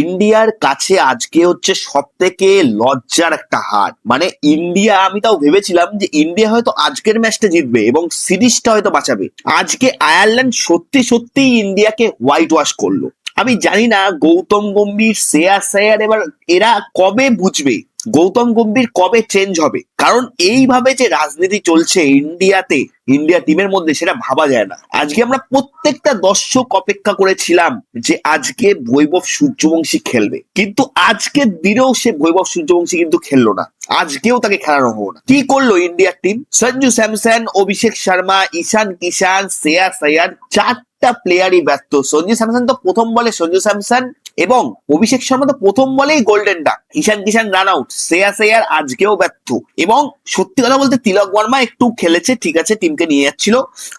ইন্ডিয়ার কাছে আজকে হচ্ছে সব থেকে লজ্জার একটা হার। মানে ইন্ডিয়া, আমি তাও ভেবেছিলাম যে ইন্ডিয়া হয়তো আজকের ম্যাচটা জিতবে এবং সিরিজটা হয়তো বাঁচাবে। আজকে আয়ারল্যান্ড সত্যি সত্যি ইন্ডিয়াকে হোয়াইট ওয়াশ করলো। আমি জানি না গৌতম গম্ভীর, শ্রেয়াস আয়ার এবার এরা কবে বুঝবে, গৌতম গম্ভীর কবে চেঞ্জ হবে। কারণ এইভাবে যে রাজনীতি চলছে ইন্ডিয়াতে, ইন্ডিয়া টিমের মধ্যে, সেটা ভাবা যায় না। আজকে আমরা প্রত্যেকটা দর্শক অপেক্ষা করেছিলাম যে আজকে বৈভব সূর্যবংশী খেলবে, কিন্তু আজকের দিনেও সে বৈভব সূর্যবংশী কিন্তু খেললো না। আজকেও তাকে খেলানো হলো না। কি করলো ইন্ডিয়ার টিম? সঞ্জু স্যামসন, অভিষেক শর্মা, ঈশান কিষান, শ্রেয়াস আয়ার, চারটা প্লেয়ারই ব্যর্থ। সঞ্জু স্যামসন তো প্রথম বলে, সঞ্জু স্যামসন এবং অভিষেক শর্মা তো প্রথম বলেই গোল্ডেন ডাক। ঈশান কিষান রান আউট। শ্রেয়াস আয়ার আজকেও ব্যর্থ। এবং সত্যি কথা বলতে তিলক বর্মা একটু খেলেছে, ঠিক আছে, টিমকে নিয়ে যাচ্ছিল।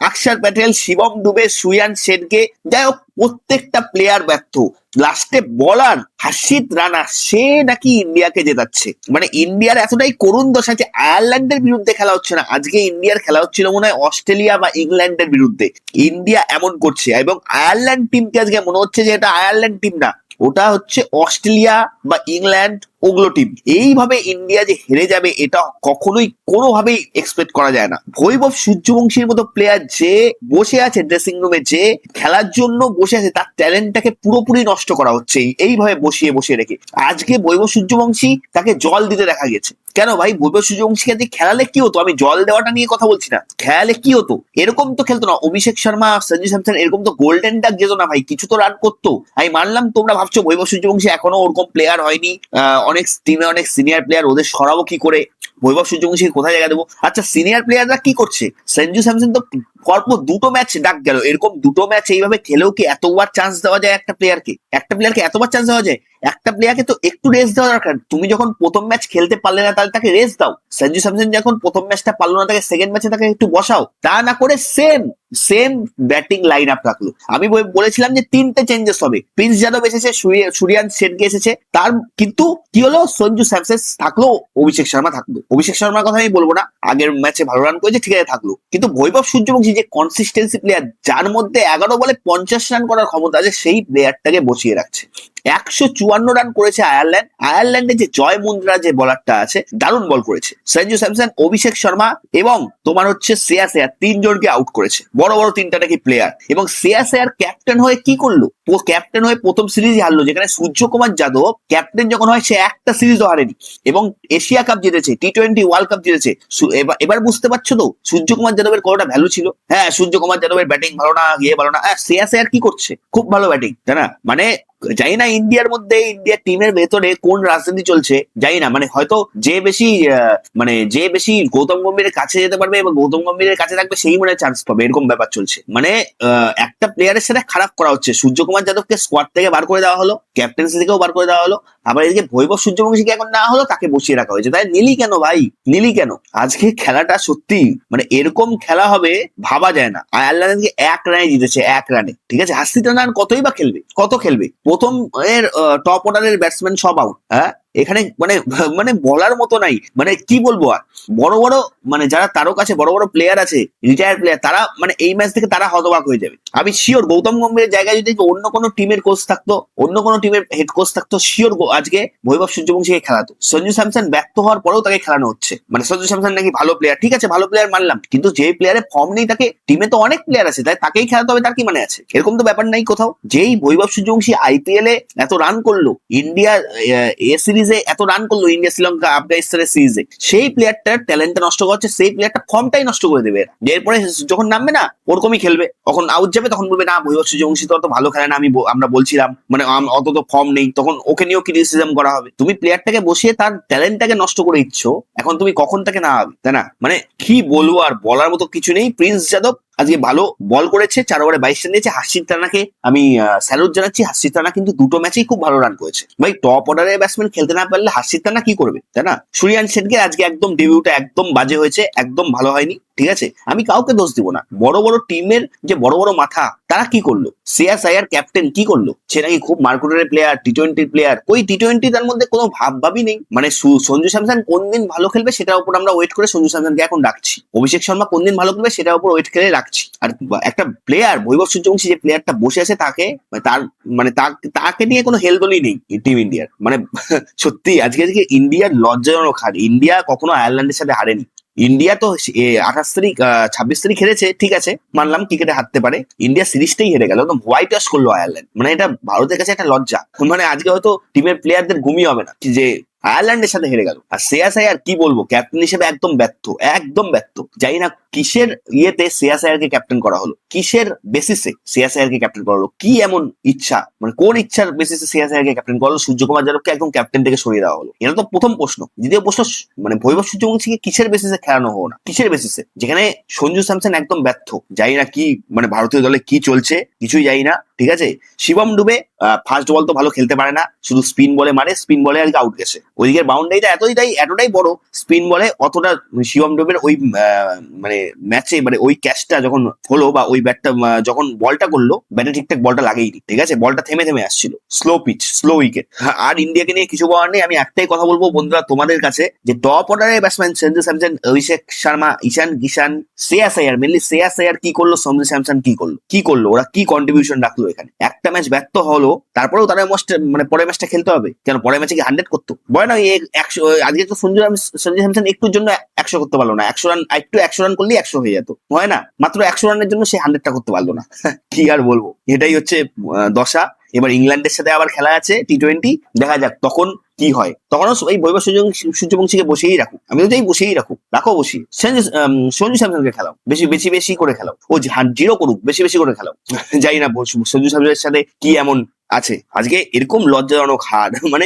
অক্ষর প্যাটেল, শিবম দুবে, সুয়ান শেনকে, যাই হোক প্রত্যেকটা প্লেয়ার ব্যর্থ। লাস্টে বলার হর্ষিত রানা, সে নাকি ইন্ডিয়াকে জেতাচ্ছে। মানে ইন্ডিয়ার এতটাই করুণ দশা যে আয়ারল্যান্ডের বিরুদ্ধে খেলা হচ্ছে না, আজকে ইন্ডিয়ার খেলা হচ্ছিল মনে হয় অস্ট্রেলিয়া বা ইংল্যান্ডের বিরুদ্ধে। ইন্ডিয়া এমন করছে এবং আয়ারল্যান্ড টিমকে আজকে মনে হচ্ছে যে এটা আয়ারল্যান্ড টিম না, ওটা হচ্ছে অস্ট্রেলিয়া বা ইংল্যান্ড, ওগুলো টিম। এইভাবে ইন্ডিয়া যে হেরে যাবে এটা কখনোই কোনোভাবেই এক্সপেক্ট করা যায় না। বৈভব সূর্যবংশীর মতো প্লেয়ার যে বসে আছে ড্রেসিং রুমে, যে খেলার জন্য বসে আছে, তার ট্যালেন্টটাকে পুরোপুরি নষ্ট করা হচ্ছে এইভাবে বসিয়ে বসিয়ে রেখে। আজকে বৈভব সূর্যবংশী, তাকে জল দিতে দেখা গেছে। কেন ভাই, বৈভব সূর্যবংশীকে আজকে খেলালে কি হতো? আমি জল দেওয়াটা নিয়ে কথা বলছি না, খেলালে কি হতো? এরকম তো খেলতো না। অভিষেক শর্মা, সঞ্জু স্যামসন এরকম তো গোল্ডেন ডাক যেত না ভাই, কিছু তো রান করতো। আমি মানলাম তোমরা ভাবছো বৈভব সূর্যবংশী এখনো ওরকম প্লেয়ার হয়নি, অনেক টিমে অনেক সিনিয়র প্লেয়ার, ওদের সরাবো কি করে? বৈভব সূর্যবংশী কোথায় জায়গা দেবো? আচ্ছা, সিনিয়র প্লেয়াররা কি করছে? সঞ্জু স্যামসন তো পরপর দুটো ম্যাচ ডাক গেল। এরকম দুটো ম্যাচ এইভাবে খেলেও কি এতবার চান্স দেওয়া যায় একটা প্লেয়ারকে? একটা প্লেয়ারকে এতবার চান্স দেওয়া যায়? একটা প্লেয়ারকে তো একটু রেস্ট দেওয়া দরকার। তুমি যখন প্রথম ম্যাচ খেলতে পারলে না, তাহলে তাকে রেস্ট দাও। সঞ্জু স্যামসন যখন প্রথম ম্যাচটা পারলো না, তাকে সেকেন্ড ম্যাচে তাকে একটু বসাও। তা না করে same same batting line up রাখলো। আমি বলেছিলাম যে তিনটে চেঞ্জেস হবে। প্রিন্স যাদব এসেছে, সুরিয়ান সেনকে এসেছে, তার কিন্তু কি হলো? সঞ্জু স্যামসন থাকলো, অভিষেক শর্মা থাকলো। অভিষেক শর্মার কথা আমি বলবো না, আগের ম্যাচে ভালো রান করেছে, ঠিক আছে, থাকলো। কিন্তু বৈভব সূর্যবংশী যে কনসিস্টেন্সি প্লেয়ার, যার মধ্যে 11 বলে 50 রান করার ক্ষমতা আছে, সেই প্লেয়ারটাকে বসিয়ে রাখছে। 154 রান করেছে আয়ারল্যান্ড। আয়ারল্যান্ডে যে জয় মুন্দ্রা যে বলারটা আছে, দারুণ বল করেছে। সঞ্জু স্যামসন, অভিষেক শর্মা এবং তোমার হচ্ছে শ্রেয়াস আয়ার, তিনজনকে আউট করেছে। বড় বড় তিনটা নাকি প্লেয়ার। এবং শ্রেয়াস আয়ার ক্যাপ্টেন হয়ে কি করলো? ও ক্যাপ্টেন হয়ে প্রথম সিরিজ হারলো, যেখানে সূর্যকুমার যাদব ক্যাপ্টেন যখন হয় সে একটা সিরিজও হারেনি এবং এশিয়া কাপ জিতেছে, টি-20 ওয়ার্ল্ড কাপ জিতেছে। এবার বুঝতে পারছো তো সূর্যকুমার যাদবের কতটা ভ্যালু ছিল। হ্যাঁ, সূর্যকুমার যাদবের ব্যাটিং ভালো না, ভালো না, শ্রেয়াস আয়ার কি করছে? খুব ভালো ব্যাটিং, তাই না? মানে জানি না ইন্ডিয়ার মধ্যে, ইন্ডিয়ার টিমের ভেতরে কোন রাজনীতি চলছে জানি না। মানে হয়তো যে বেশি গৌতম গম্ভীরের কাছে যেতে পারবে এবং গৌতম গম্ভীরের কাছে থাকবে, সেই মনে চান্স পাবে, এরকম ব্যাপার চলছে। মানে একটা প্লেয়ারের সাথে খারাপ করা হচ্ছে। সূর্যকুমার যাদবকে স্কোয়াড থেকে বার করে দেওয়া হলো, ক্যাপ্টেন্সি থেকেও বার করে দেওয়া হলো। আবার এদিকে বৈভব সূর্যবংশীকে এখন না হলো, তাকে বসিয়ে রাখা হয়েছে। তাই নিলি কেন ভাই, নিলি কেন? আজকে খেলাটা সত্যি মানে এরকম খেলা হবে ভাবা যায় না। আয়ারল্যান্ডকে 1 রানে জিতেছে, 1 রানে, ঠিক আছে। হাসিত রান কতই বা খেলবে, কত খেলবে? প্রথম এর টপ অর্ডারের ব্যাটসম্যান সব আউট। হ্যাঁ, এখানে মানে মানে বলার মতো নাই। মানে কি বলবো আর, বড় বড় মানে যারা তারকা আছে, বড় বড় প্লেয়ার আছে, রিটায়ার্ড প্লেয়ার, তারা মানে এই ম্যাচ থেকে তারা হতবাক হয়ে যাবে। আমি শিওর গৌতম গম্ভীরের জায়গায় যদি অন্য কোনো টিমের কোচ থাকতো, অন্য কোনো টিমের হেড কোচ থাকতো, শিওর আজকে বৈভব সূর্যবংশীকে খেলাতো। সঞ্জু স্যামসন ব্যর্থ হওয়ার পরেও তাকে খেলানো হচ্ছে। মানে সঞ্জু স্যামসন নাকি ভালো প্লেয়ার, ঠিক আছে, ভালো প্লেয়ার মানলাম, কিন্তু যে প্লেয়ারের ফর্ম নেই, তাকে টিমে তো অনেক প্লেয়ার আছে, তাই তাকেই খেলাতে হবে, তার কি মানে আছে? এরকম তো ব্যাপার নাই কোথাও। যেই বৈভব সূর্যবংশী আইপিএল এ এত রান করলো, ইন্ডিয়া এ সিরিজে এত রান করলো, ইন্ডিয়া শ্রীলঙ্কা আফগানিস্তানের সিরিজে, সেই প্লেয়ারটার ট্যালেন্টটা নষ্ট করছে, সেই প্লেয়ারটা ফর্মটাই নষ্ট করে দেবে। এরপরে যখন নামবে না, ওরকমই খেলবে, তখন আউট যাবে, তখন বলবে না বৈভব সূর্যবংশী তো অত ভালো খেলে না, আমরা বলছিলাম, মানে অত তো ফর্ম নেই, তখন ওকে নিয়েও ক্রিটিসিজম করা হবে। তুমি প্লেয়ারটাকে বসিয়ে তার ট্যালেন্টটাকে নষ্ট করে দিচ্ছ, এখন তুমি কখন তাকে না হবে, তাই না? মানে কি বলবো আর, বলার মতো কিছু নেই। প্রিন্স যাদব আজকে ভালো বল করেছে, 4 ওভারে 22 রান দিয়েছে। হার্ষিত রানাকে আমি স্যালুট জানাচ্ছি। হার্ষিত রানা কিন্তু দুটো ম্যাচেই খুব ভালো রান করেছে। ভাই, টপ অর্ডারের ব্যাটসম্যান খেলতে না পারলে হার্ষিত রানা কি করবে, তাই না? সুরিয়ান সেনকে আজকে একদম ডেবিউটা একদম বাজে হয়েছে, একদম ভালো হয়নি। ঠিক আছে, আমি কাউকে দোষ দিব না। বড় বড় টিমের যে বড় বড় মাথা তারা কি করলো? শ্রেয়াস আয়ার ক্যাপ্টেন কি করলো? সে নাকি খুব মার্কুটারের প্লেয়ার, টি-20 প্লেয়ার। ওই টি-20 তার মধ্যে কোনো ভাবই নেই। মানে সঞ্জু স্যামসন কোন দিন ভালো খেলবে সেটার উপর আমরা ওয়েট করে সঞ্জু স্যামসনকে এখন রাখছি। অভিষেক শর্মা কোন দিন ভালো খেলবে সেটার উপর ওয়েট করে রাখছি। আর একটা প্লেয়ার বৈভব সূর্যবংশী যে প্লেয়ারটা বসে আছে তাকে তার মানে তাকে নিয়ে কোনো হেলদোলই নেই টিম ইন্ডিয়ার। মানে সত্যি আজকে ইন্ডিয়ার লজ্জাজনক হার। ইন্ডিয়া কখনো আয়ারল্যান্ডের সাথে হারেনি। ইন্ডিয়া তো 28 তারিখ 26 তারিখ হেরেছে, ঠিক আছে, মানলাম ক্রিকেটে হারতে পারে। ইন্ডিয়া সিরিজটাই হেরে গেল, একদম হোয়াইট ওয়াশ করলো আয়ারল্যান্ড। মানে এটা ভারতের কাছে একটা লজ্জা। মানে আজকে হয়তো টিমের প্লেয়ারদের ঘুমিয়ে হবে না যে আয়ারল্যান্ডের সাথে হেরে গেল। আর শ্রেয়াস আয়ার কি বলবো, ক্যাপ্টেন হিসেবে একদম ব্যর্থ, একদম ব্যর্থ। জানি না কিসের ইয়েতে শ্রেয়াস আয়ারকে ক্যাপ্টেন করা হলো, কিসের বেসিসে শ্রেয়াস আয়ারকে ক্যাপ্টেন করা হলো, কি এমন ইচ্ছা, মানে কোন ইচ্ছার বেসিসে শ্রেয়াস আয়ারকে ক্যাপ্টেন করা হলো, সূর্যকুমার যাদবকে একদম ক্যাপ্টেন থেকে সরিয়ে দেওয়া হলো। এটা তো প্রথম প্রশ্ন। দ্বিতীয় প্রশ্ন, মানে বৈভব সূর্যবংশীকে কিসের বেসিসে খেলানো হলো না, কিসের বেসিসে? যেখানে সঞ্জু স্যামসন একদম ব্যর্থ, জানি না কি মানে ভারতীয় দলে কি চলছে, কিছুই জানি না, ঠিক আছে। শিবম ডুবে ফার্স্ট বল তো ভালো খেলতে পারে না, শুধু স্পিন বলে মারে, স্পিন বলে আজকে আউট গেছে। ওইদিকের বাউন্ডারিটা এতটাই বড়, স্পিন বলে অতটা শিবম ডুবের ওই মানে ম্যাচে মানে ওই ক্যাচটা যখন হলো বা ওই ব্যাটটা যখন বলটা করলো, ব্যাটে ঠিকঠাক বলটা লাগেইনি, ঠিক আছে, বলটা থেমে থেমে আসছিল, স্লো পিচ, স্লো উইকেট। আর ইন্ডিয়াকে নিয়ে কিছু বলার নেই। আমি একটাই কথা বলবো বন্ধুরা তোমাদের কাছে, যে টপ অর্ডারের ব্যাটসম্যান সঞ্জু স্যামসন, অভিষেক শর্মা, ঈশান কিষান, শ্রেয়াস আয়ার, মেনলি শ্রেয়াস আয়ার কি করলো, সঞ্জু স্যামসন কি করলো, ওরা কি কন্ট্রিবিউশন রাখলো এখানে? একটা ম্যাচ ব্যর্থ হলো, তারপরেও তারা মানে পরের ম্যাচটা খেলতে হবে কেন? পরের ম্যাচে কি 100 করতো? বলে না 100, আজকে তো সঞ্জু স্যামসন একটুর জন্য 100 করতে পারলো না। 100 রান, একটু 100 রান করলেই 100 হয়ে যেত, হয় না? মাত্র 100 রানের জন্য সে 100টা করতে পারলো না। কি আর বলবো, এটাই হচ্ছে দশা। এবার ইংল্যান্ডের সাথে আবার খেলা আছে টি-20, দেখা যাক তখন কি হয়। তখনও এই বৈভব সূর্যবংশীকে বসেই রাখো, আমি তো চাই বসেই রাখো বসিয়ে। সঞ্জু স্যামসনকে খেলাও, বেশি করে খেলাও, ও জিরো করুক, বেশি করে খেলাও। যাই না সঞ্জু স্যামসনের সাথে কি এমন আছে আজকে এরকম লজ্জাজনক হার, মানে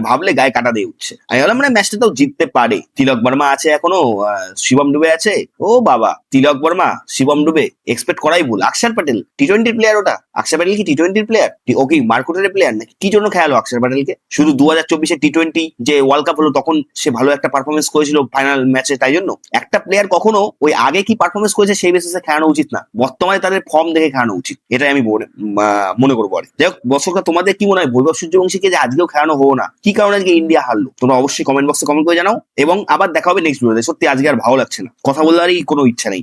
ভাবলে গায়ে কাটা দিয়ে উঠছে। আমি বললাম মানে ম্যাচটা তো জিততে পারে। তিলক বর্মা আছে এখনো, শিবম ডুবে আছে। ও বাবা, তিলক বর্মা, শিবম ডুবে এক্সপেক্ট করাই ভুল। অক্ষর প্যাটেল টি-20 প্লেয়ার, ওটা অক্ষর প্যাটেল কি টি-20 প্লেয়ার? ও কি মার্কুটারের প্লেয়ার নাকি? কি জন্য খেয়ালো অক্ষর প্যাটেলকে? শুধু 2024 টি-20 যে ওয়ার্ল্ড কাপ হলো তখন সে ভালো একটা পারফরমেন্স করেছিল ফাইনাল ম্যাচে, তাই জন্য? একটা প্লেয়ার কখনো ওই আগে কি পারফরমেন্স করেছে সেই বেসিসে খেলানো উচিত না, বর্তমানে তাদের ফর্ম দেখে খেলানো উচিত, এটাই আমি মনে করবো। আর যাই হোক দর্শকরা, তোমাদের কি মনে হয় বৈভব সূর্যবংশীকে যে আজকেও খেলানো হবো না, কি কারণে আজকে ইন্ডিয়া হারলো? তোমরা অবশ্যই কমেন্ট বক্সে কমেন্ট করে জানাও। এবং আবার দেখা হবে নেক্সট ভিডিওতে। সত্যি আজকে আর ভালো লাগছে না, কথা বলারই কোনো ইচ্ছা নেই।